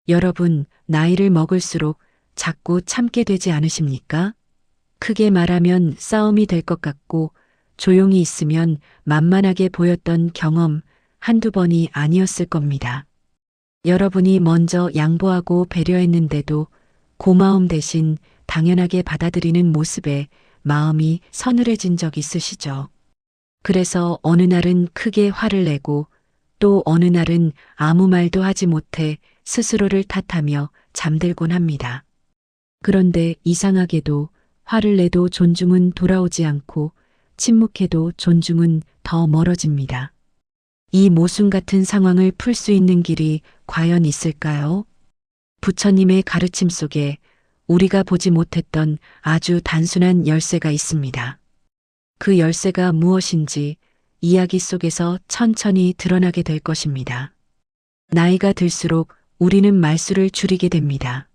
여러분, 나이를 먹을수록 자꾸 참게 되지 않으십니까? 크게 말하면 싸움이 될 것 같고 조용히 있으면 만만하게 보였던 경험 한두 번이 아니었을 겁니다. 여러분이 먼저 양보하고 배려했는데도 고마움 대신 당연하게 받아들이는 모습에 마음이 서늘해진 적 있으시죠? 그래서 어느 날은 크게 화를 내고 또 어느 날은 아무 말도 하지 못해 스스로를 탓하며 잠들곤 합니다. 그런데 이상하게도 화를 내도 존중은 돌아오지 않고 침묵해도 존중은 더 멀어집니다. 이 모순 같은 상황을 풀 수 있는 길이 과연 있을까요? 부처님의 가르침 속에 우리가 보지 못했던 아주 단순한 열쇠가 있습니다. 그 열쇠가 무엇인지 이야기 속에서 천천히 드러나게 될 것입니다. 나이가 들수록 우리는 말수를 줄이게 됩니다.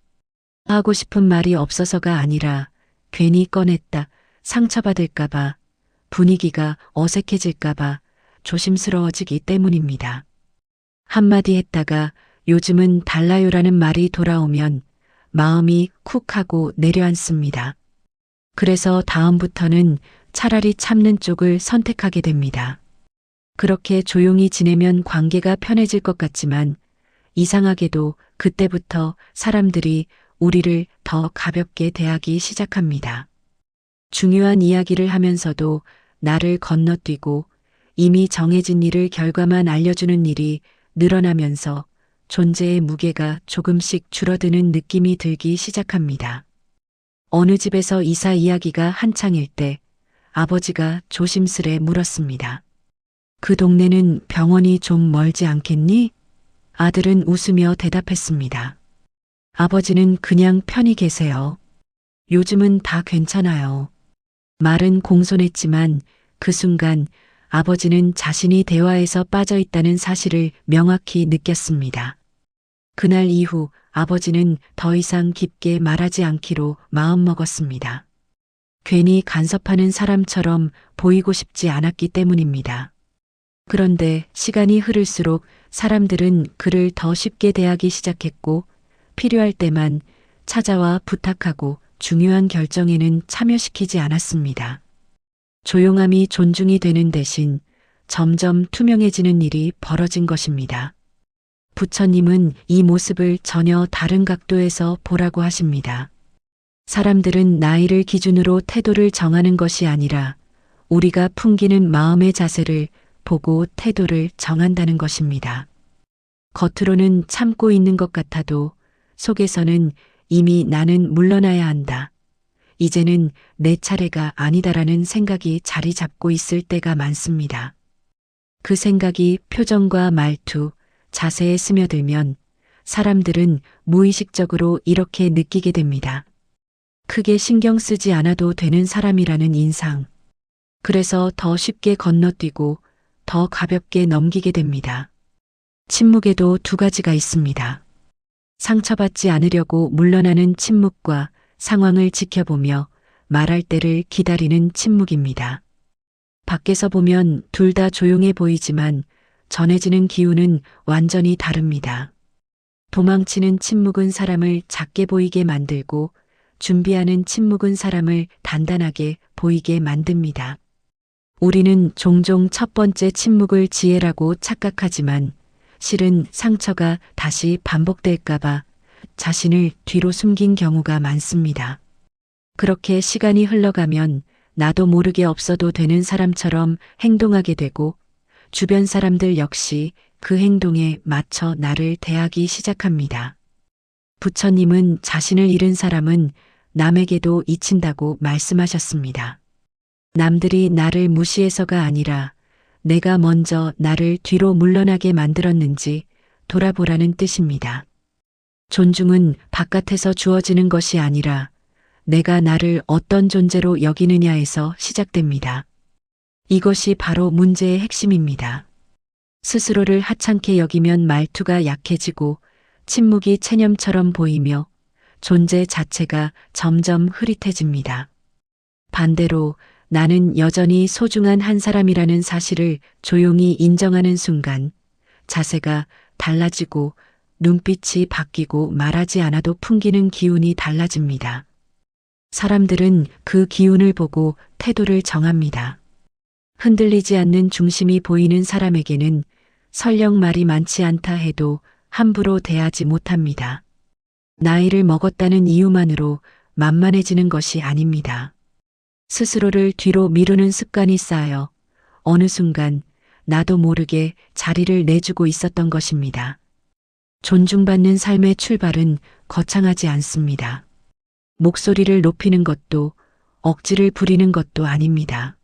하고 싶은 말이 없어서가 아니라 괜히 꺼냈다 상처받을까봐, 분위기가 어색해질까봐 조심스러워지기 때문입니다. 한마디 했다가 요즘은 달라요라는 말이 돌아오면 마음이 쿡 하고 내려앉습니다. 그래서 다음부터는 차라리 참는 쪽을 선택하게 됩니다. 그렇게 조용히 지내면 관계가 편해질 것 같지만 이상하게도 그때부터 사람들이 우리를 더 가볍게 대하기 시작합니다. 중요한 이야기를 하면서도 나를 건너뛰고 이미 정해진 일을 결과만 알려주는 일이 늘어나면서 존재의 무게가 조금씩 줄어드는 느낌이 들기 시작합니다. 어느 집에서 이사 이야기가 한창일 때 아버지가 조심스레 물었습니다. 그 동네는 병원이 좀 멀지 않겠니? 아들은 웃으며 대답했습니다. 아버지는 그냥 편히 계세요. 요즘은 다 괜찮아요. 말은 공손했지만 그 순간 아버지는 자신이 대화에서 빠져 있다는 사실을 명확히 느꼈습니다. 그날 이후 아버지는 더 이상 깊게 말하지 않기로 마음먹었습니다. 괜히 간섭하는 사람처럼 보이고 싶지 않았기 때문입니다. 그런데 시간이 흐를수록 사람들은 그를 더 쉽게 대하기 시작했고 필요할 때만 찾아와 부탁하고 중요한 결정에는 참여시키지 않았습니다. 조용함이 존중이 되는 대신 점점 투명해지는 일이 벌어진 것입니다. 부처님은 이 모습을 전혀 다른 각도에서 보라고 하십니다. 사람들은 나이를 기준으로 태도를 정하는 것이 아니라 우리가 풍기는 마음의 자세를 보고 태도를 정한다는 것입니다. 겉으로는 참고 있는 것 같아도 속에서는 이미 나는 물러나야 한다. 이제는 내 차례가 아니다라는 생각이 자리 잡고 있을 때가 많습니다. 그 생각이 표정과 말투, 자세에 스며들면 사람들은 무의식적으로 이렇게 느끼게 됩니다. 크게 신경 쓰지 않아도 되는 사람이라는 인상. 그래서 더 쉽게 건너뛰고 더 가볍게 넘기게 됩니다. 침묵에도 두 가지가 있습니다. 상처받지 않으려고 물러나는 침묵과 상황을 지켜보며 말할 때를 기다리는 침묵입니다. 밖에서 보면 둘 다 조용해 보이지만 전해지는 기운은 완전히 다릅니다. 도망치는 침묵은 사람을 작게 보이게 만들고 준비하는 침묵은 사람을 단단하게 보이게 만듭니다. 우리는 종종 첫 번째 침묵을 지혜라고 착각하지만 실은 상처가 다시 반복될까봐 자신을 뒤로 숨긴 경우가 많습니다. 그렇게 시간이 흘러가면 나도 모르게 없어도 되는 사람처럼 행동하게 되고 주변 사람들 역시 그 행동에 맞춰 나를 대하기 시작합니다. 부처님은 자신을 잃은 사람은 남에게도 잊힌다고 말씀하셨습니다. 남들이 나를 무시해서가 아니라 내가 먼저 나를 뒤로 물러나게 만들었는지 돌아보라는 뜻입니다. 존중은 바깥에서 주어지는 것이 아니라 내가 나를 어떤 존재로 여기느냐에서 시작됩니다. 이것이 바로 문제의 핵심입니다. 스스로를 하찮게 여기면 말투가 약해지고 침묵이 체념처럼 보이며 존재 자체가 점점 흐릿해집니다. 반대로 나는 여전히 소중한 한 사람이라는 사실을 조용히 인정하는 순간 자세가 달라지고 눈빛이 바뀌고 말하지 않아도 풍기는 기운이 달라집니다. 사람들은 그 기운을 보고 태도를 정합니다. 흔들리지 않는 중심이 보이는 사람에게는 설령 말이 많지 않다 해도 함부로 대하지 못합니다. 나이를 먹었다는 이유만으로 만만해지는 것이 아닙니다. 스스로를 뒤로 미루는 습관이 쌓여 어느 순간 나도 모르게 자리를 내주고 있었던 것입니다. 존중받는 삶의 출발은 거창하지 않습니다. 목소리를 높이는 것도 억지를 부리는 것도 아닙니다.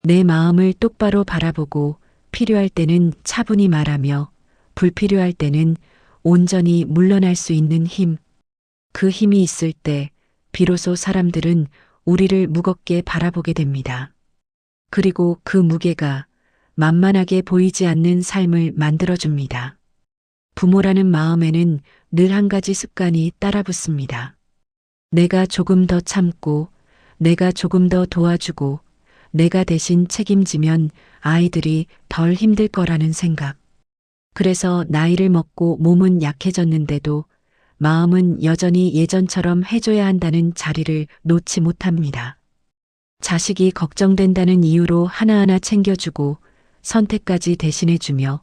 내 마음을 똑바로 바라보고 필요할 때는 차분히 말하며 불필요할 때는 온전히 물러날 수 있는 힘. 그 힘이 있을 때 비로소 사람들은 우리를 무겁게 바라보게 됩니다. 그리고 그 무게가 만만하게 보이지 않는 삶을 만들어줍니다. 부모라는 마음에는 늘 한 가지 습관이 따라붙습니다. 내가 조금 더 참고, 내가 조금 더 도와주고, 내가 대신 책임지면 아이들이 덜 힘들 거라는 생각. 그래서 나이를 먹고 몸은 약해졌는데도 마음은 여전히 예전처럼 해줘야 한다는 자리를 놓지 못합니다. 자식이 걱정된다는 이유로 하나하나 챙겨주고 선택까지 대신해주며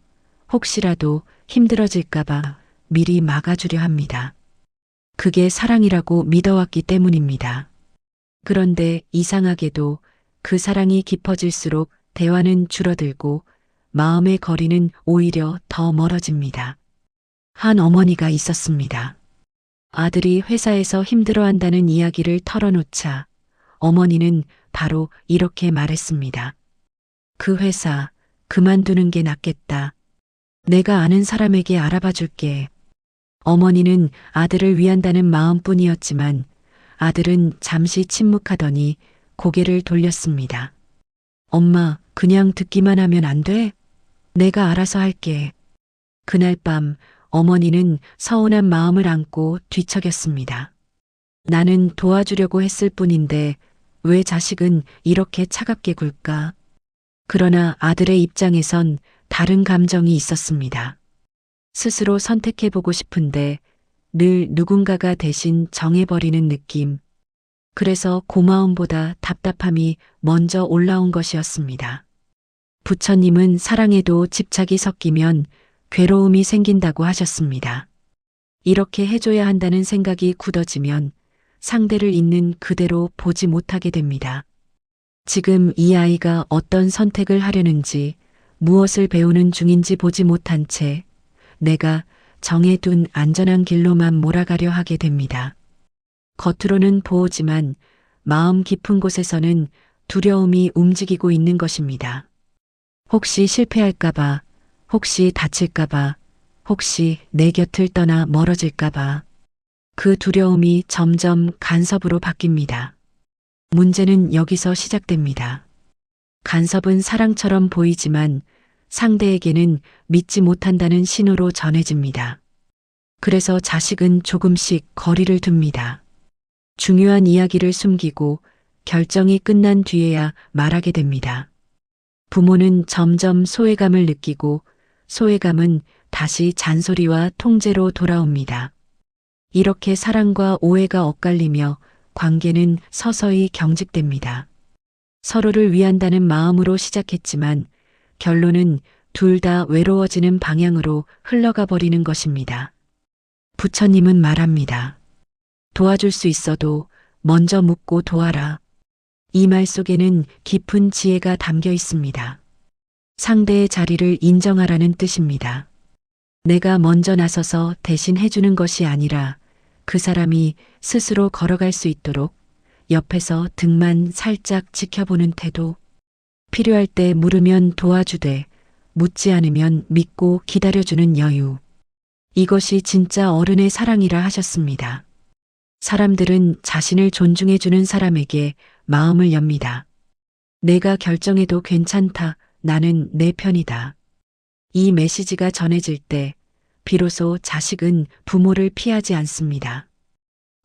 혹시라도 힘들어질까봐 미리 막아주려 합니다. 그게 사랑이라고 믿어왔기 때문입니다. 그런데 이상하게도 그 사랑이 깊어질수록 대화는 줄어들고 마음의 거리는 오히려 더 멀어집니다. 한 어머니가 있었습니다. 아들이 회사에서 힘들어한다는 이야기를 털어놓자 어머니는 바로 이렇게 말했습니다. 그 회사 그만두는 게 낫겠다. 내가 아는 사람에게 알아봐 줄게. 어머니는 아들을 위한다는 마음뿐이었지만 아들은 잠시 침묵하더니 고개를 돌렸습니다. 엄마, 그냥 듣기만 하면 안 돼? 내가 알아서 할게. 그날 밤 어머니는 서운한 마음을 안고 뒤척였습니다. 나는 도와주려고 했을 뿐인데 왜 자식은 이렇게 차갑게 굴까? 그러나 아들의 입장에선 다른 감정이 있었습니다. 스스로 선택해보고 싶은데 늘 누군가가 대신 정해버리는 느낌. 그래서 고마움보다 답답함이 먼저 올라온 것이었습니다. 부처님은 사랑에도 집착이 섞이면 괴로움이 생긴다고 하셨습니다. 이렇게 해줘야 한다는 생각이 굳어지면 상대를 있는 그대로 보지 못하게 됩니다. 지금 이 아이가 어떤 선택을 하려는지 무엇을 배우는 중인지 보지 못한 채 내가 정해둔 안전한 길로만 몰아가려 하게 됩니다. 겉으로는 보호지만 마음 깊은 곳에서는 두려움이 움직이고 있는 것입니다. 혹시 실패할까봐, 혹시 다칠까봐, 혹시 내 곁을 떠나 멀어질까봐. 그 두려움이 점점 간섭으로 바뀝니다. 문제는 여기서 시작됩니다. 간섭은 사랑처럼 보이지만 상대에게는 믿지 못한다는 신호로 전해집니다. 그래서 자식은 조금씩 거리를 둡니다. 중요한 이야기를 숨기고 결정이 끝난 뒤에야 말하게 됩니다. 부모는 점점 소외감을 느끼고 소외감은 다시 잔소리와 통제로 돌아옵니다. 이렇게 사랑과 오해가 엇갈리며 관계는 서서히 경직됩니다. 서로를 위한다는 마음으로 시작했지만 결론은 둘 다 외로워지는 방향으로 흘러가 버리는 것입니다. 부처님은 말합니다. 도와줄 수 있어도 먼저 묻고 도와라. 이 말 속에는 깊은 지혜가 담겨 있습니다. 상대의 자리를 인정하라는 뜻입니다. 내가 먼저 나서서 대신 해주는 것이 아니라 그 사람이 스스로 걸어갈 수 있도록 옆에서 등만 살짝 지켜보는 태도. 필요할 때 물으면 도와주되 묻지 않으면 믿고 기다려주는 여유. 이것이 진짜 어른의 사랑이라 하셨습니다. 사람들은 자신을 존중해주는 사람에게 마음을 엽니다. 내가 결정해도 괜찮다. 나는 내 편이다. 이 메시지가 전해질 때 비로소 자식은 부모를 피하지 않습니다.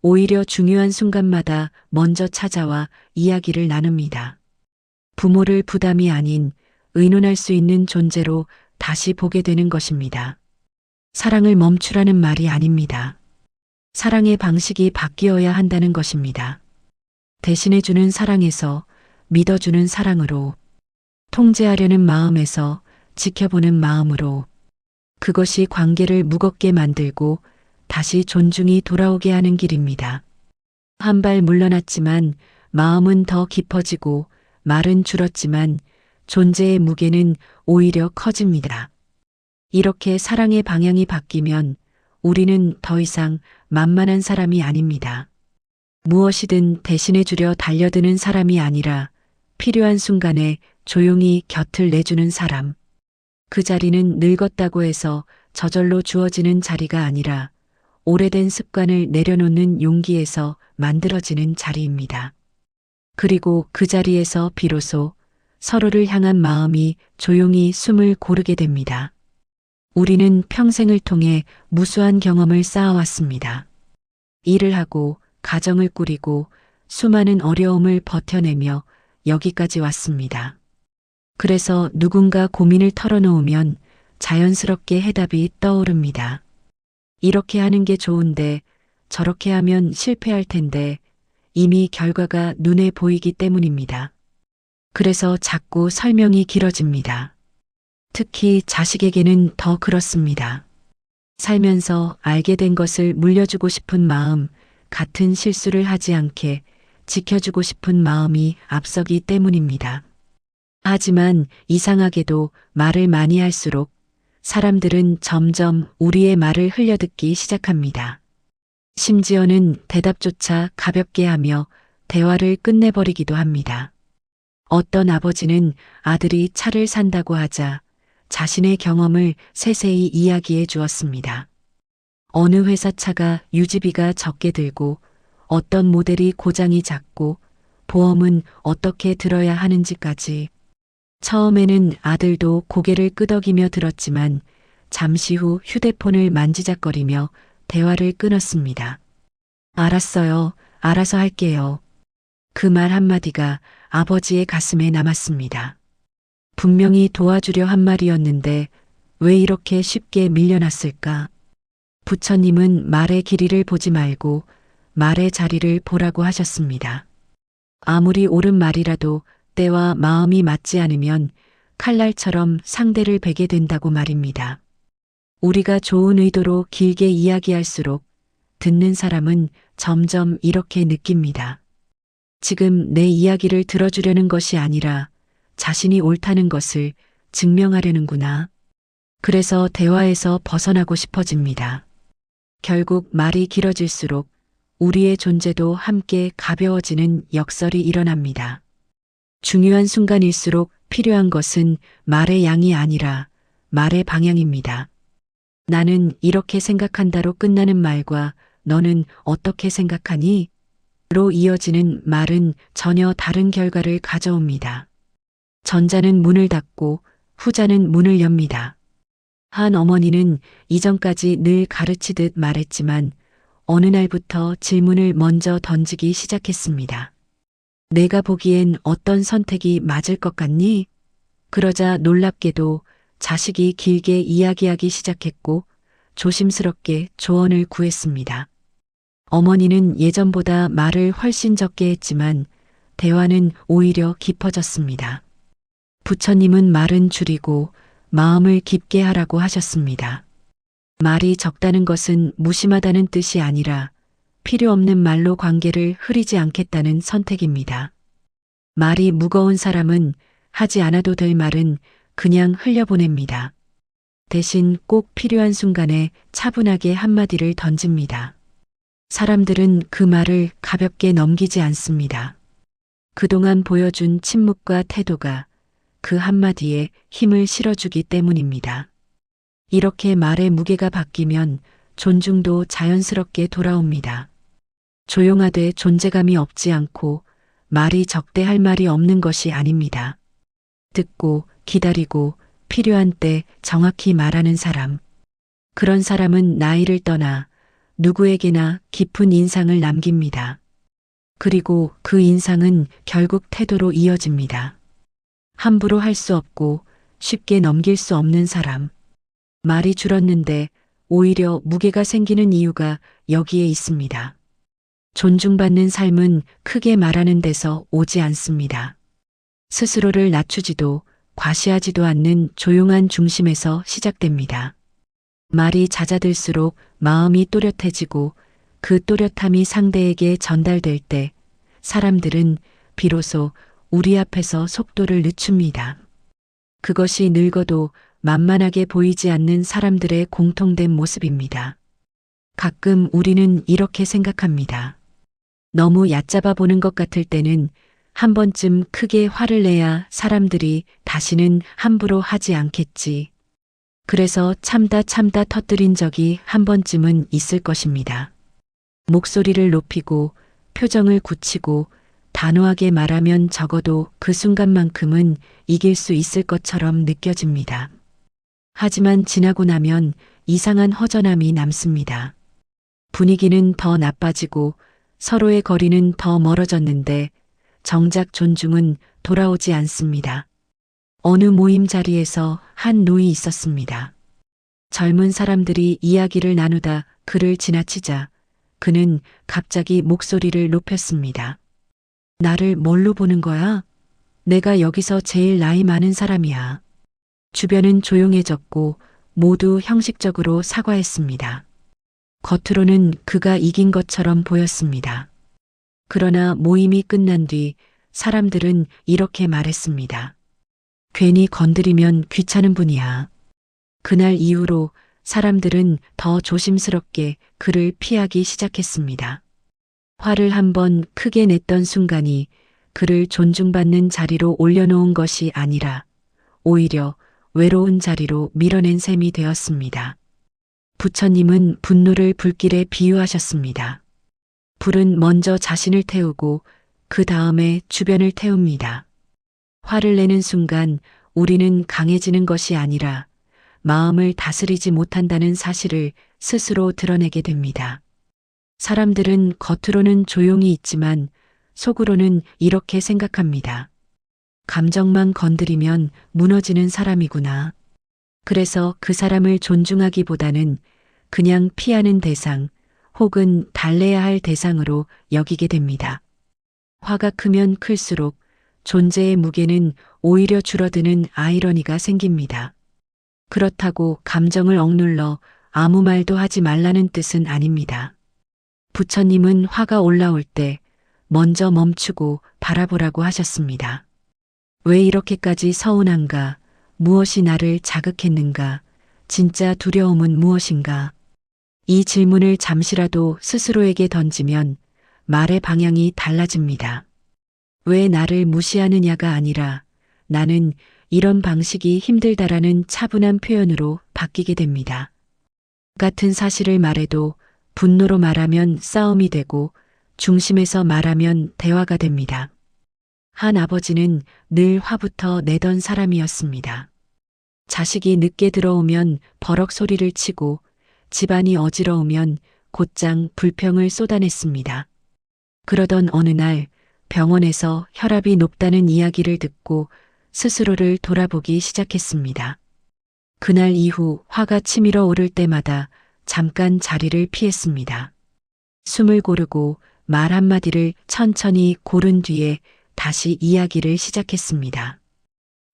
오히려 중요한 순간마다 먼저 찾아와 이야기를 나눕니다. 부모를 부담이 아닌 의논할 수 있는 존재로 다시 보게 되는 것입니다. 사랑을 멈추라는 말이 아닙니다. 사랑의 방식이 바뀌어야 한다는 것입니다. 대신해주는 사랑에서 믿어주는 사랑으로, 통제하려는 마음에서 지켜보는 마음으로, 그것이 관계를 무겁게 만들고 다시 존중이 돌아오게 하는 길입니다. 한 발 물러났지만 마음은 더 깊어지고 말은 줄었지만 존재의 무게는 오히려 커집니다. 이렇게 사랑의 방향이 바뀌면 우리는 더 이상 만만한 사람이 아닙니다. 무엇이든 대신해주려 달려드는 사람이 아니라 필요한 순간에 조용히 곁을 내주는 사람. 그 자리는 늙었다고 해서 저절로 주어지는 자리가 아니라 오래된 습관을 내려놓는 용기에서 만들어지는 자리입니다. 그리고 그 자리에서 비로소 서로를 향한 마음이 조용히 숨을 고르게 됩니다. 우리는 평생을 통해 무수한 경험을 쌓아왔습니다. 일을 하고 가정을 꾸리고 수많은 어려움을 버텨내며 여기까지 왔습니다. 그래서 누군가 고민을 털어놓으면 자연스럽게 해답이 떠오릅니다. 이렇게 하는 게 좋은데 저렇게 하면 실패할 텐데 이미 결과가 눈에 보이기 때문입니다. 그래서 자꾸 설명이 길어집니다. 특히 자식에게는 더 그렇습니다. 살면서 알게 된 것을 물려주고 싶은 마음, 같은 실수를 하지 않게 지켜주고 싶은 마음이 앞서기 때문입니다. 하지만 이상하게도 말을 많이 할수록 사람들은 점점 우리의 말을 흘려듣기 시작합니다. 심지어는 대답조차 가볍게 하며 대화를 끝내버리기도 합니다. 어떤 아버지는 아들이 차를 산다고 하자 자신의 경험을 세세히 이야기해 주었습니다. 어느 회사 차가 유지비가 적게 들고 어떤 모델이 고장이 잦고 보험은 어떻게 들어야 하는지까지. 처음에는 아들도 고개를 끄덕이며 들었지만 잠시 후 휴대폰을 만지작거리며 대화를 끊었습니다. 알았어요. 알아서 할게요. 그 말 한마디가 아버지의 가슴에 남았습니다. 분명히 도와주려 한 말이었는데 왜 이렇게 쉽게 밀려났을까? 부처님은 말의 길이를 보지 말고 말의 자리를 보라고 하셨습니다. 아무리 옳은 말이라도 때와 마음이 맞지 않으면 칼날처럼 상대를 베게 된다고 말입니다. 우리가 좋은 의도로 길게 이야기할수록 듣는 사람은 점점 이렇게 느낍니다. 지금 내 이야기를 들어주려는 것이 아니라 자신이 옳다는 것을 증명하려는구나. 그래서 대화에서 벗어나고 싶어집니다. 결국 말이 길어질수록 우리의 존재도 함께 가벼워지는 역설이 일어납니다. 중요한 순간일수록 필요한 것은 말의 양이 아니라 말의 방향입니다. 나는 이렇게 생각한다로 끝나는 말과 너는 어떻게 생각하니? 로 이어지는 말은 전혀 다른 결과를 가져옵니다. 전자는 문을 닫고 후자는 문을 엽니다. 한 어머니는 이전까지 늘 가르치듯 말했지만 어느 날부터 질문을 먼저 던지기 시작했습니다. 내가 보기엔 어떤 선택이 맞을 것 같니? 그러자 놀랍게도 자식이 길게 이야기하기 시작했고 조심스럽게 조언을 구했습니다. 어머니는 예전보다 말을 훨씬 적게 했지만 대화는 오히려 깊어졌습니다. 부처님은 말은 줄이고 마음을 깊게 하라고 하셨습니다. 말이 적다는 것은 무심하다는 뜻이 아니라 필요 없는 말로 관계를 흐리지 않겠다는 선택입니다. 말이 무거운 사람은 하지 않아도 될 말은 그냥 흘려보냅니다. 대신 꼭 필요한 순간에 차분하게 한마디를 던집니다. 사람들은 그 말을 가볍게 넘기지 않습니다. 그동안 보여준 침묵과 태도가 그 한마디에 힘을 실어주기 때문입니다. 이렇게 말의 무게가 바뀌면 존중도 자연스럽게 돌아옵니다. 조용하되 존재감이 없지 않고 말이 적대할 말이 없는 것이 아닙니다. 듣고 기다리고 필요한 때 정확히 말하는 사람. 그런 사람은 나이를 떠나 누구에게나 깊은 인상을 남깁니다. 그리고 그 인상은 결국 태도로 이어집니다. 함부로 할 수 없고 쉽게 넘길 수 없는 사람. 말이 줄었는데 오히려 무게가 생기는 이유가 여기에 있습니다. 존중받는 삶은 크게 말하는 데서 오지 않습니다. 스스로를 낮추지도 과시하지도 않는 조용한 중심에서 시작됩니다. 말이 잦아들수록 마음이 또렷해지고 그 또렷함이 상대에게 전달될 때 사람들은 비로소 우리 앞에서 속도를 늦춥니다. 그것이 늙어도 만만하게 보이지 않는 사람들의 공통된 모습입니다. 가끔 우리는 이렇게 생각합니다. 너무 얕잡아 보는 것 같을 때는 한 번쯤 크게 화를 내야 사람들이 다시는 함부로 하지 않겠지. 그래서 참다 터뜨린 적이 한 번쯤은 있을 것입니다. 목소리를 높이고 표정을 굳히고 단호하게 말하면 적어도 그 순간만큼은 이길 수 있을 것처럼 느껴집니다. 하지만 지나고 나면 이상한 허전함이 남습니다. 분위기는 더 나빠지고 서로의 거리는 더 멀어졌는데 정작 존중은 돌아오지 않습니다. 어느 모임 자리에서 한 노인이 있었습니다. 젊은 사람들이 이야기를 나누다 그를 지나치자 그는 갑자기 목소리를 높였습니다. 나를 뭘로 보는 거야? 내가 여기서 제일 나이 많은 사람이야. 주변은 조용해졌고 모두 형식적으로 사과했습니다. 겉으로는 그가 이긴 것처럼 보였습니다. 그러나 모임이 끝난 뒤 사람들은 이렇게 말했습니다. 괜히 건드리면 귀찮은 분이야. 그날 이후로 사람들은 더 조심스럽게 그를 피하기 시작했습니다. 화를 한번 크게 냈던 순간이 그를 존중받는 자리로 올려놓은 것이 아니라 오히려 외로운 자리로 밀어낸 셈이 되었습니다. 부처님은 분노를 불길에 비유하셨습니다. 불은 먼저 자신을 태우고 그 다음에 주변을 태웁니다. 화를 내는 순간 우리는 강해지는 것이 아니라 마음을 다스리지 못한다는 사실을 스스로 드러내게 됩니다. 사람들은 겉으로는 조용히 있지만 속으로는 이렇게 생각합니다. 감정만 건드리면 무너지는 사람이구나. 그래서 그 사람을 존중하기보다는 그냥 피하는 대상 혹은 달래야 할 대상으로 여기게 됩니다. 화가 크면 클수록 존재의 무게는 오히려 줄어드는 아이러니가 생깁니다. 그렇다고 감정을 억눌러 아무 말도 하지 말라는 뜻은 아닙니다. 부처님은 화가 올라올 때 먼저 멈추고 바라보라고 하셨습니다. 왜 이렇게까지 서운한가? 무엇이 나를 자극했는가? 진짜 두려움은 무엇인가? 이 질문을 잠시라도 스스로에게 던지면 말의 방향이 달라집니다. 왜 나를 무시하느냐가 아니라 나는 이런 방식이 힘들다라는 차분한 표현으로 바뀌게 됩니다. 같은 사실을 말해도 분노로 말하면 싸움이 되고 중심에서 말하면 대화가 됩니다. 한 아버지는 늘 화부터 내던 사람이었습니다. 자식이 늦게 들어오면 버럭 소리를 치고 집안이 어지러우면 곧장 불평을 쏟아냈습니다. 그러던 어느 날 병원에서 혈압이 높다는 이야기를 듣고 스스로를 돌아보기 시작했습니다. 그날 이후 화가 치밀어 오를 때마다 잠깐 자리를 피했습니다. 숨을 고르고 말 한마디를 천천히 고른 뒤에 다시 이야기를 시작했습니다.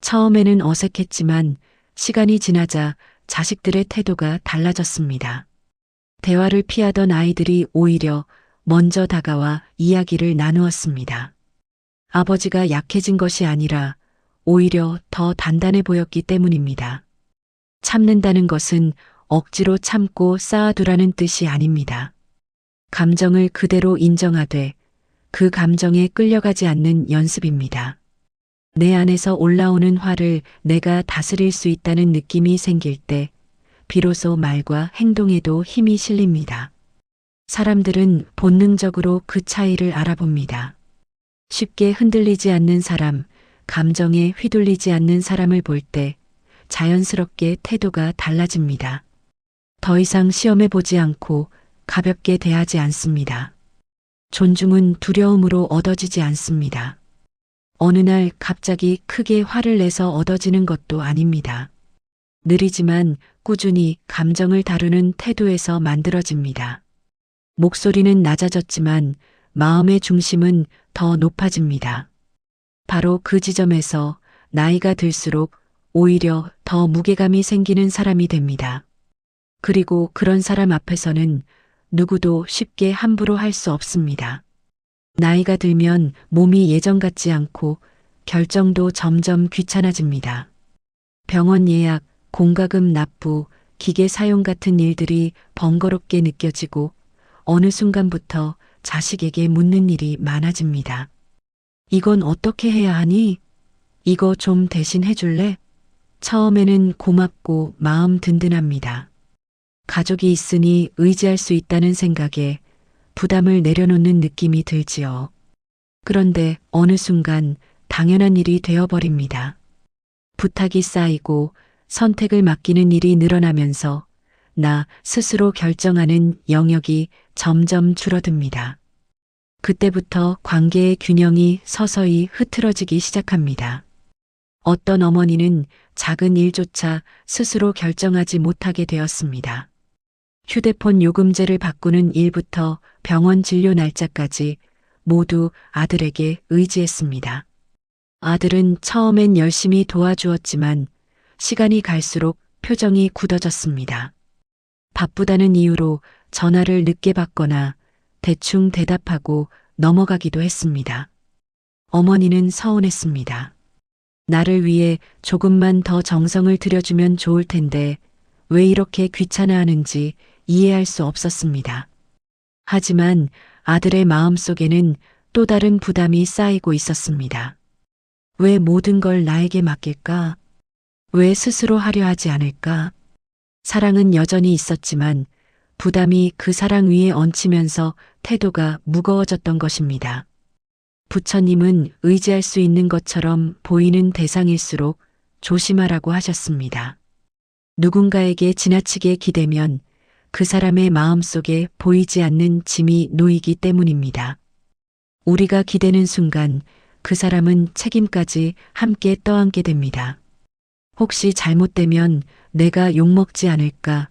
처음에는 어색했지만 시간이 지나자 자식들의 태도가 달라졌습니다. 대화를 피하던 아이들이 오히려 먼저 다가와 이야기를 나누었습니다. 아버지가 약해진 것이 아니라 오히려 더 단단해 보였기 때문입니다. 참는다는 것은 억지로 참고 쌓아두라는 뜻이 아닙니다. 감정을 그대로 인정하되 그 감정에 끌려가지 않는 연습입니다. 내 안에서 올라오는 화를 내가 다스릴 수 있다는 느낌이 생길 때 비로소 말과 행동에도 힘이 실립니다. 사람들은 본능적으로 그 차이를 알아봅니다. 쉽게 흔들리지 않는 사람, 감정에 휘둘리지 않는 사람을 볼 때 자연스럽게 태도가 달라집니다. 더 이상 시험해 보지 않고 가볍게 대하지 않습니다. 존중은 두려움으로 얻어지지 않습니다. 어느 날 갑자기 크게 화를 내서 얻어지는 것도 아닙니다. 느리지만 꾸준히 감정을 다루는 태도에서 만들어집니다. 목소리는 낮아졌지만 마음의 중심은 더 높아집니다. 바로 그 지점에서 나이가 들수록 오히려 더 무게감이 생기는 사람이 됩니다. 그리고 그런 사람 앞에서는 누구도 쉽게 함부로 할 수 없습니다. 나이가 들면 몸이 예전 같지 않고 결정도 점점 귀찮아집니다. 병원 예약, 공과금 납부, 기계 사용 같은 일들이 번거롭게 느껴지고 어느 순간부터 자식에게 묻는 일이 많아집니다. 이건 어떻게 해야 하니? 이거 좀 대신 해줄래? 처음에는 고맙고 마음 든든합니다. 가족이 있으니 의지할 수 있다는 생각에 부담을 내려놓는 느낌이 들지요. 그런데 어느 순간 당연한 일이 되어버립니다. 부탁이 쌓이고 선택을 맡기는 일이 늘어나면서 나 스스로 결정하는 영역이 점점 줄어듭니다. 그때부터 관계의 균형이 서서히 흐트러지기 시작합니다. 어떤 어머니는 작은 일조차 스스로 결정하지 못하게 되었습니다. 휴대폰 요금제를 바꾸는 일부터 병원 진료 날짜까지 모두 아들에게 의지했습니다. 아들은 처음엔 열심히 도와주었지만 시간이 갈수록 표정이 굳어졌습니다. 바쁘다는 이유로 전화를 늦게 받거나 대충 대답하고 넘어가기도 했습니다. 어머니는 서운했습니다. 나를 위해 조금만 더 정성을 들여주면 좋을 텐데 왜 이렇게 귀찮아하는지 이해할 수 없었습니다. 하지만 아들의 마음속에는 또 다른 부담이 쌓이고 있었습니다. 왜 모든 걸 나에게 맡길까? 왜 스스로 하려 하지 않을까? 사랑은 여전히 있었지만 부담이 그 사랑 위에 얹히면서 태도가 무거워졌던 것입니다. 부처님은 의지할 수 있는 것처럼 보이는 대상일수록 조심하라고 하셨습니다. 누군가에게 지나치게 기대면 그 사람의 마음속에 보이지 않는 짐이 놓이기 때문입니다. 우리가 기대는 순간 그 사람은 책임까지 함께 떠안게 됩니다. 혹시 잘못되면 내가 욕먹지 않을까?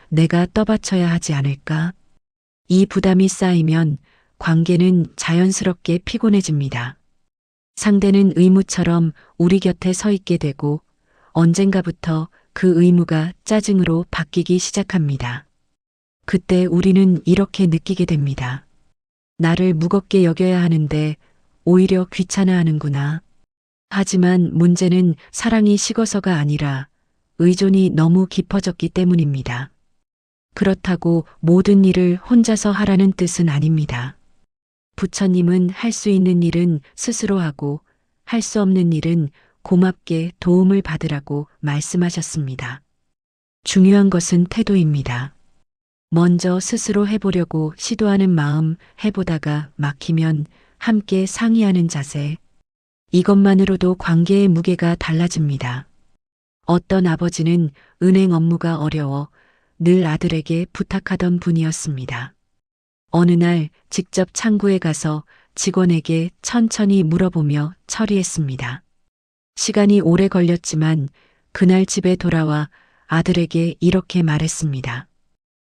내가 떠받쳐야 하지 않을까? 이 부담이 쌓이면 관계는 자연스럽게 피곤해집니다. 상대는 의무처럼 우리 곁에 서 있게 되고 언젠가부터 그 의무가 짜증으로 바뀌기 시작합니다. 그때 우리는 이렇게 느끼게 됩니다. 나를 무겁게 여겨야 하는데 오히려 귀찮아하는구나. 하지만 문제는 사랑이 식어서가 아니라 의존이 너무 깊어졌기 때문입니다. 그렇다고 모든 일을 혼자서 하라는 뜻은 아닙니다. 부처님은 할 수 있는 일은 스스로 하고 할 수 없는 일은 고맙게 도움을 받으라고 말씀하셨습니다. 중요한 것은 태도입니다. 먼저 스스로 해보려고 시도하는 마음, 해보다가 막히면 함께 상의하는 자세. 이것만으로도 관계의 무게가 달라집니다. 어떤 아버지는 은행 업무가 어려워 늘 아들에게 부탁하던 분이었습니다. 어느 날 직접 창구에 가서 직원에게 천천히 물어보며 처리했습니다. 시간이 오래 걸렸지만 그날 집에 돌아와 아들에게 이렇게 말했습니다.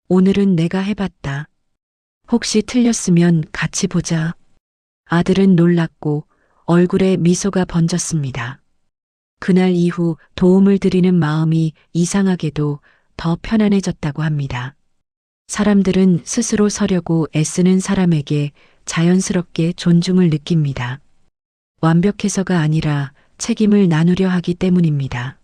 오늘은 내가 해봤다. 혹시 틀렸으면 같이 보자. 아들은 놀랐고 얼굴에 미소가 번졌습니다. 그날 이후 도움을 드리는 마음이 이상하게도 더 편안해졌다고 합니다. 사람들은 스스로 서려고 애쓰는 사람에게 자연스럽게 존중을 느낍니다. 완벽해서가 아니라 책임을 나누려 하기 때문입니다.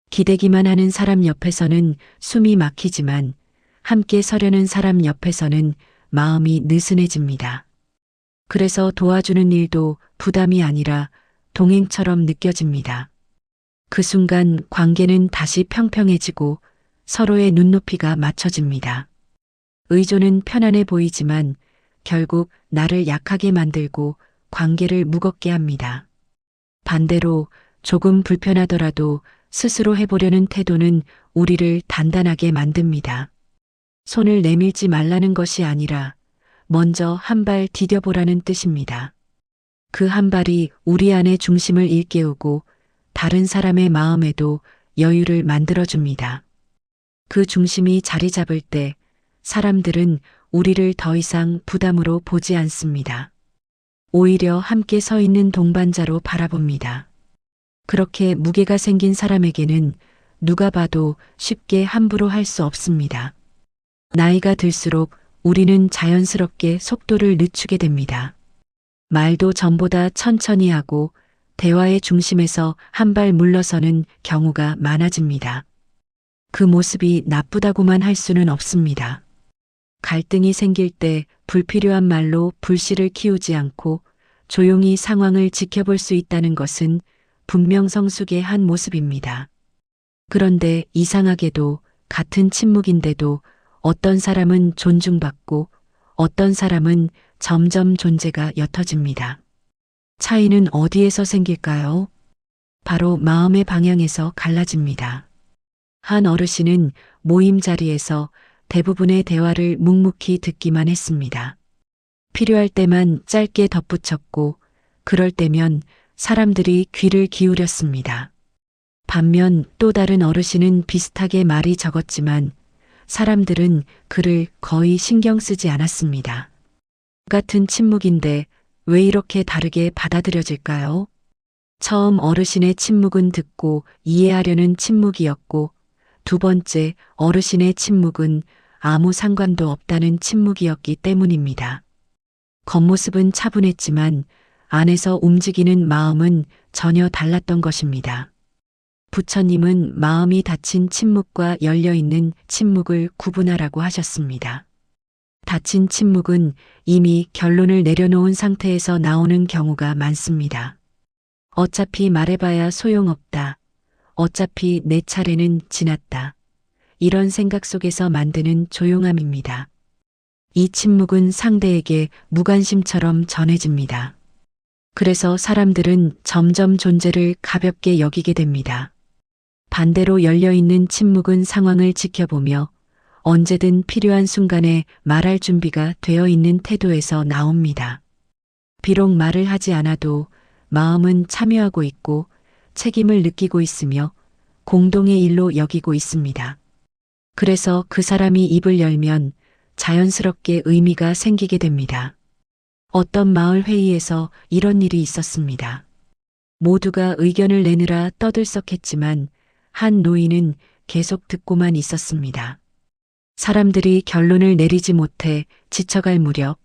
기대기만 하는 사람 옆에서는 숨이 막히지만 함께 서려는 사람 옆에서는 마음이 느슨해집니다. 그래서 도와주는 일도 부담이 아니라 동행처럼 느껴집니다. 그 순간 관계는 다시 평평해지고 서로의 눈높이가 맞춰집니다. 의존은 편안해 보이지만 결국 나를 약하게 만들고 관계를 무겁게 합니다. 반대로 조금 불편하더라도 스스로 해보려는 태도는 우리를 단단하게 만듭니다. 손을 내밀지 말라는 것이 아니라 먼저 한 발 디뎌보라는 뜻입니다. 그 한 발이 우리 안의 중심을 일깨우고 다른 사람의 마음에도 여유를 만들어줍니다. 그 중심이 자리 잡을 때 사람들은 우리를 더 이상 부담으로 보지 않습니다. 오히려 함께 서 있는 동반자로 바라봅니다. 그렇게 무게가 생긴 사람에게는 누가 봐도 쉽게 함부로 할 수 없습니다. 나이가 들수록 우리는 자연스럽게 속도를 늦추게 됩니다. 말도 전보다 천천히 하고 대화의 중심에서 한 발 물러서는 경우가 많아집니다. 그 모습이 나쁘다고만 할 수는 없습니다. 갈등이 생길 때 불필요한 말로 불씨를 키우지 않고 조용히 상황을 지켜볼 수 있다는 것은 분명 성숙의 한 모습입니다. 그런데 이상하게도 같은 침묵인데도 어떤 사람은 존중받고 어떤 사람은 점점 존재가 옅어집니다. 차이는 어디에서 생길까요? 바로 마음의 방향에서 갈라집니다. 한 어르신은 모임 자리에서 대부분의 대화를 묵묵히 듣기만 했습니다. 필요할 때만 짧게 덧붙였고 그럴 때면 사람들이 귀를 기울였습니다. 반면 또 다른 어르신은 비슷하게 말이 적었지만 사람들은 그를 거의 신경 쓰지 않았습니다. 같은 침묵인데 왜 이렇게 다르게 받아들여질까요? 처음 어르신의 침묵은 듣고 이해하려는 침묵이었고 두 번째 어르신의 침묵은 아무 상관도 없다는 침묵이었기 때문입니다. 겉모습은 차분했지만 안에서 움직이는 마음은 전혀 달랐던 것입니다. 부처님은 마음이 닫힌 침묵과 열려있는 침묵을 구분하라고 하셨습니다. 닫힌 침묵은 이미 결론을 내려놓은 상태에서 나오는 경우가 많습니다. 어차피 말해봐야 소용없다. 어차피 내 차례는 지났다. 이런 생각 속에서 만드는 조용함입니다. 이 침묵은 상대에게 무관심처럼 전해집니다. 그래서 사람들은 점점 존재를 가볍게 여기게 됩니다. 반대로 열려있는 침묵은 상황을 지켜보며 언제든 필요한 순간에 말할 준비가 되어 있는 태도에서 나옵니다. 비록 말을 하지 않아도 마음은 참여하고 있고 책임을 느끼고 있으며 공동의 일로 여기고 있습니다. 그래서 그 사람이 입을 열면 자연스럽게 의미가 생기게 됩니다. 어떤 마을 회의에서 이런 일이 있었습니다. 모두가 의견을 내느라 떠들썩했지만 한 노인은 계속 듣고만 있었습니다. 사람들이 결론을 내리지 못해 지쳐갈 무렵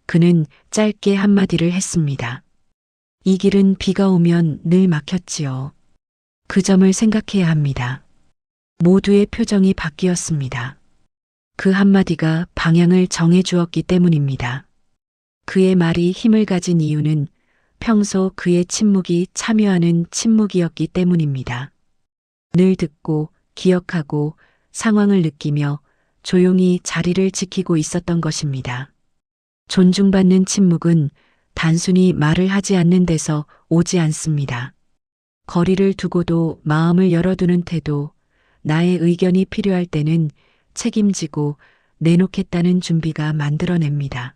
그는 짧게 한마디를 했습니다. 이 길은 비가 오면 늘 막혔지요. 그 점을 생각해야 합니다. 모두의 표정이 바뀌었습니다. 그 한마디가 방향을 정해 주었기 때문입니다. 그의 말이 힘을 가진 이유는 평소 그의 침묵이 참여하는 침묵이었기 때문입니다. 늘 듣고 기억하고 상황을 느끼며 조용히 자리를 지키고 있었던 것입니다. 존중받는 침묵은 단순히 말을 하지 않는 데서 오지 않습니다. 거리를 두고도 마음을 열어두는 태도, 나의 의견이 필요할 때는 책임지고 내놓겠다는 준비가 만들어냅니다.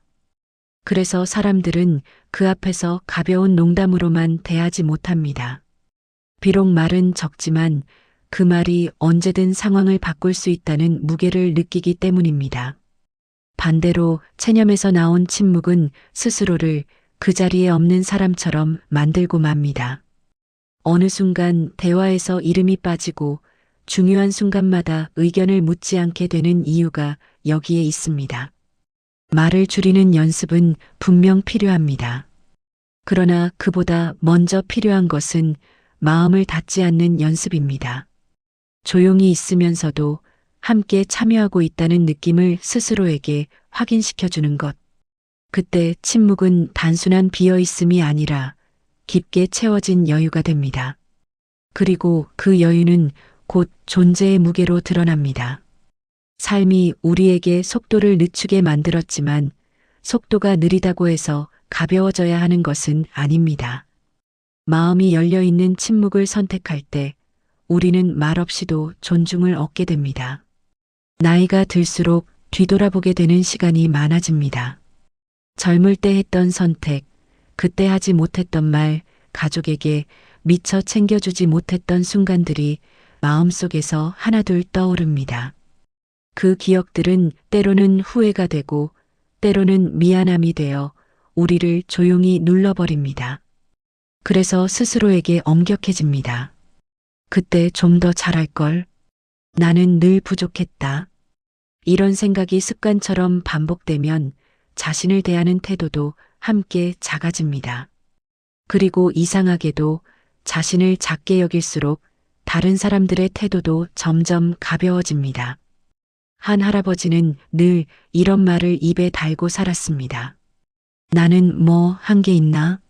그래서 사람들은 그 앞에서 가벼운 농담으로만 대하지 못합니다. 비록 말은 적지만 그 말이 언제든 상황을 바꿀 수 있다는 무게를 느끼기 때문입니다. 반대로 체념에서 나온 침묵은 스스로를 그 자리에 없는 사람처럼 만들고 맙니다. 어느 순간 대화에서 이름이 빠지고 중요한 순간마다 의견을 묻지 않게 되는 이유가 여기에 있습니다. 말을 줄이는 연습은 분명 필요합니다. 그러나 그보다 먼저 필요한 것은 마음을 닫지 않는 연습입니다. 조용히 있으면서도 함께 참여하고 있다는 느낌을 스스로에게 확인시켜주는 것. 그때 침묵은 단순한 비어있음이 아니라 깊게 채워진 여유가 됩니다. 그리고 그 여유는 곧 존재의 무게로 드러납니다. 삶이 우리에게 속도를 늦추게 만들었지만 속도가 느리다고 해서 가벼워져야 하는 것은 아닙니다. 마음이 열려있는 침묵을 선택할 때 우리는 말없이도 존중을 얻게 됩니다. 나이가 들수록 뒤돌아보게 되는 시간이 많아집니다. 젊을 때 했던 선택, 그때 하지 못했던 말, 가족에게 미처 챙겨주지 못했던 순간들이 마음속에서 하나둘 떠오릅니다. 그 기억들은 때로는 후회가 되고 때로는 미안함이 되어 우리를 조용히 눌러버립니다. 그래서 스스로에게 엄격해집니다. 그때 좀 더 잘할 걸. 나는 늘 부족했다. 이런 생각이 습관처럼 반복되면 자신을 대하는 태도도 함께 작아집니다. 그리고 이상하게도 자신을 작게 여길수록 다른 사람들의 태도도 점점 가벼워집니다. 한 할아버지는 늘 이런 말을 입에 달고 살았습니다. 나는 뭐 한 게 있나?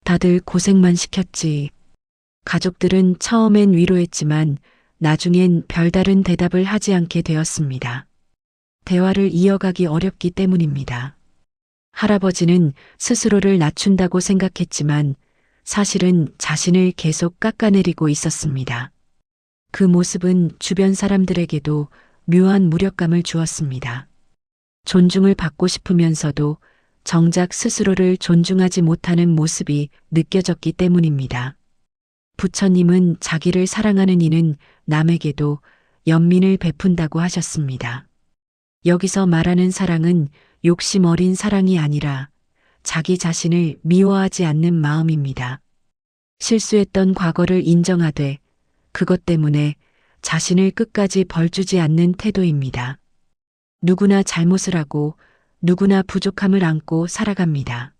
다들 고생만 시켰지. 가족들은 처음엔 위로했지만 나중엔 별다른 대답을 하지 않게 되었습니다. 대화를 이어가기 어렵기 때문입니다. 할아버지는 스스로를 낮춘다고 생각했지만 사실은 자신을 계속 깎아내리고 있었습니다. 그 모습은 주변 사람들에게도 묘한 무력감을 주었습니다. 존중을 받고 싶으면서도 정작 스스로를 존중하지 못하는 모습이 느껴졌기 때문입니다. 부처님은 자기를 사랑하는 이는 남에게도 연민을 베푼다고 하셨습니다. 여기서 말하는 사랑은 욕심 어린 사랑이 아니라 자기 자신을 미워하지 않는 마음입니다. 실수했던 과거를 인정하되 그것 때문에 자신을 끝까지 벌주지 않는 태도입니다. 누구나 잘못을 하고 누구나 부족함을 안고 살아갑니다.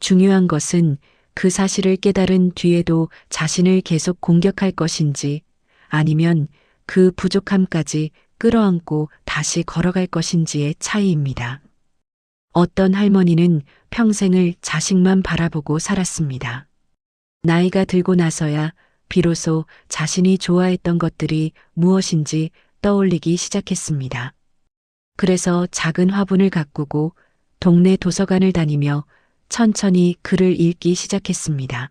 중요한 것은 그 사실을 깨달은 뒤에도 자신을 계속 공격할 것인지 아니면 그 부족함까지 끌어안고 다시 걸어갈 것인지의 차이입니다. 어떤 할머니는 평생을 자식만 바라보고 살았습니다. 나이가 들고 나서야 비로소 자신이 좋아했던 것들이 무엇인지 떠올리기 시작했습니다. 그래서 작은 화분을 가꾸고 동네 도서관을 다니며 천천히 글을 읽기 시작했습니다.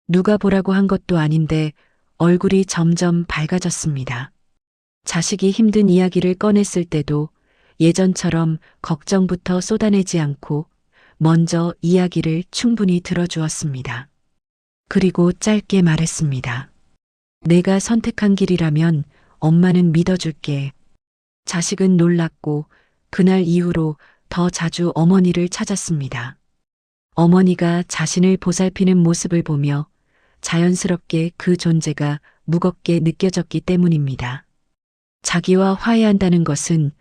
누가 보라고 한 것도 아닌데 얼굴이 점점 밝아졌습니다. 자식이 힘든 이야기를 꺼냈을 때도 예전처럼 걱정부터 쏟아내지 않고 먼저 이야기를 충분히 들어주었습니다. 그리고 짧게 말했습니다. 내가 선택한 길이라면 엄마는 믿어줄게. 자식은 놀랐고 그날 이후로 더 자주 어머니를 찾았습니다. 어머니가 자신을 보살피는 모습을 보며 자연스럽게 그 존재가 무겁게 느껴졌기 때문입니다. 자기와 화해한다는 것은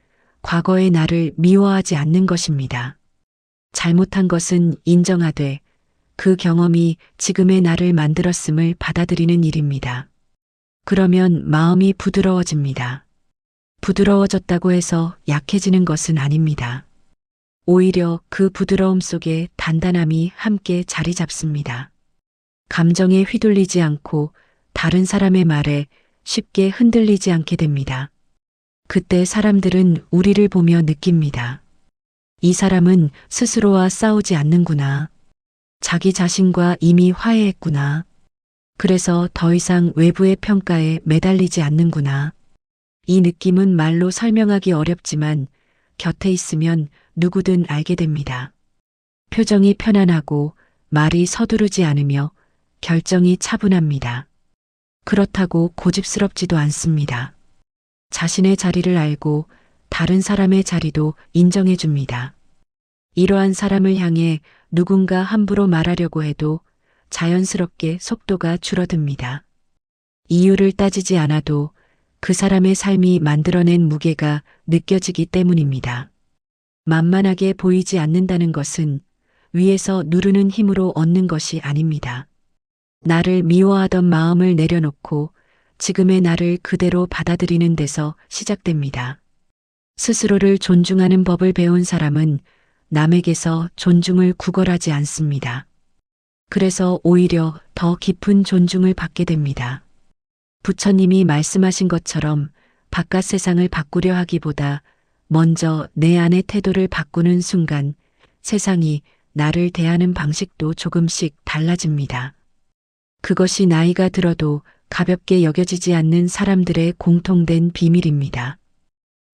과거의 나를 미워하지 않는 것입니다. 잘못한 것은 인정하되 그 경험이 지금의 나를 만들었음을 받아들이는 일입니다. 그러면 마음이 부드러워집니다. 부드러워졌다고 해서 약해지는 것은 아닙니다. 오히려 그 부드러움 속에 단단함이 함께 자리 잡습니다. 감정에 휘둘리지 않고 다른 사람의 말에 쉽게 흔들리지 않게 됩니다. 그때 사람들은 우리를 보며 느낍니다. 이 사람은 스스로와 싸우지 않는구나. 자기 자신과 이미 화해했구나. 그래서 더 이상 외부의 평가에 매달리지 않는구나. 이 느낌은 말로 설명하기 어렵지만 곁에 있으면 누구든 알게 됩니다. 표정이 편안하고 말이 서두르지 않으며 결정이 차분합니다. 그렇다고 고집스럽지도 않습니다. 자신의 자리를 알고 다른 사람의 자리도 인정해 줍니다. 이러한 사람을 향해 누군가 함부로 말하려고 해도 자연스럽게 속도가 줄어듭니다. 이유를 따지지 않아도 그 사람의 삶이 만들어낸 무게가 느껴지기 때문입니다. 만만하게 보이지 않는다는 것은 위에서 누르는 힘으로 얻는 것이 아닙니다. 나를 미워하던 마음을 내려놓고 지금의 나를 그대로 받아들이는 데서 시작됩니다. 스스로를 존중하는 법을 배운 사람은 남에게서 존중을 구걸하지 않습니다. 그래서 오히려 더 깊은 존중을 받게 됩니다. 부처님이 말씀하신 것처럼 바깥 세상을 바꾸려 하기보다 먼저 내 안의 태도를 바꾸는 순간 세상이 나를 대하는 방식도 조금씩 달라집니다. 그것이 나이가 들어도 가볍게 여겨지지 않는 사람들의 공통된 비밀입니다.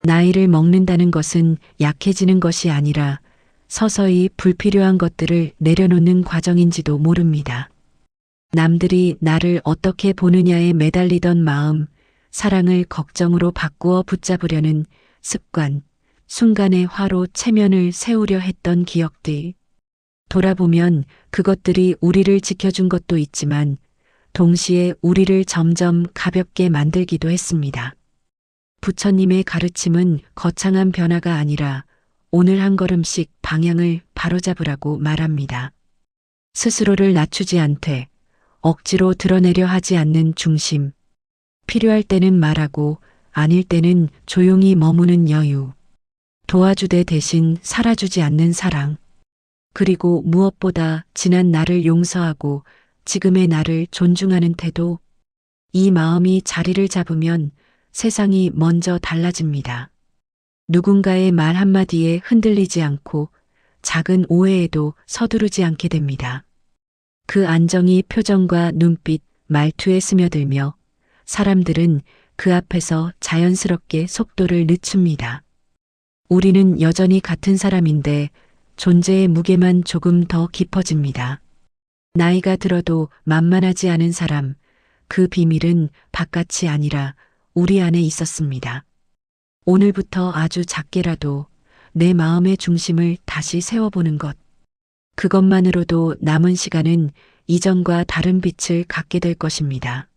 나이를 먹는다는 것은 약해지는 것이 아니라 서서히 불필요한 것들을 내려놓는 과정인지도 모릅니다. 남들이 나를 어떻게 보느냐에 매달리던 마음, 사랑을 걱정으로 바꾸어 붙잡으려는 습관, 순간의 화로 체면을 세우려 했던 기억들. 돌아보면 그것들이 우리를 지켜준 것도 있지만 동시에 우리를 점점 가볍게 만들기도 했습니다. 부처님의 가르침은 거창한 변화가 아니라 오늘 한 걸음씩 방향을 바로잡으라고 말합니다. 스스로를 낮추지 않되 억지로 드러내려 하지 않는 중심. 필요할 때는 말하고 아닐 때는 조용히 머무는 여유. 도와주되 대신 살아주지 않는 사랑. 그리고 무엇보다 지난 나를 용서하고 지금의 나를 존중하는 태도. 이 마음이 자리를 잡으면 세상이 먼저 달라집니다. 누군가의 말 한마디에 흔들리지 않고 작은 오해에도 서두르지 않게 됩니다. 그 안정이 표정과 눈빛, 말투에 스며들며 사람들은 그 앞에서 자연스럽게 속도를 늦춥니다. 우리는 여전히 같은 사람인데 존재의 무게만 조금 더 깊어집니다. 나이가 들어도 만만하지 않은 사람, 그 비밀은 바깥이 아니라 우리 안에 있었습니다. 오늘부터 아주 작게라도 내 마음의 중심을 다시 세워보는 것. 그것만으로도 남은 시간은 이전과 다른 빛을 갖게 될 것입니다.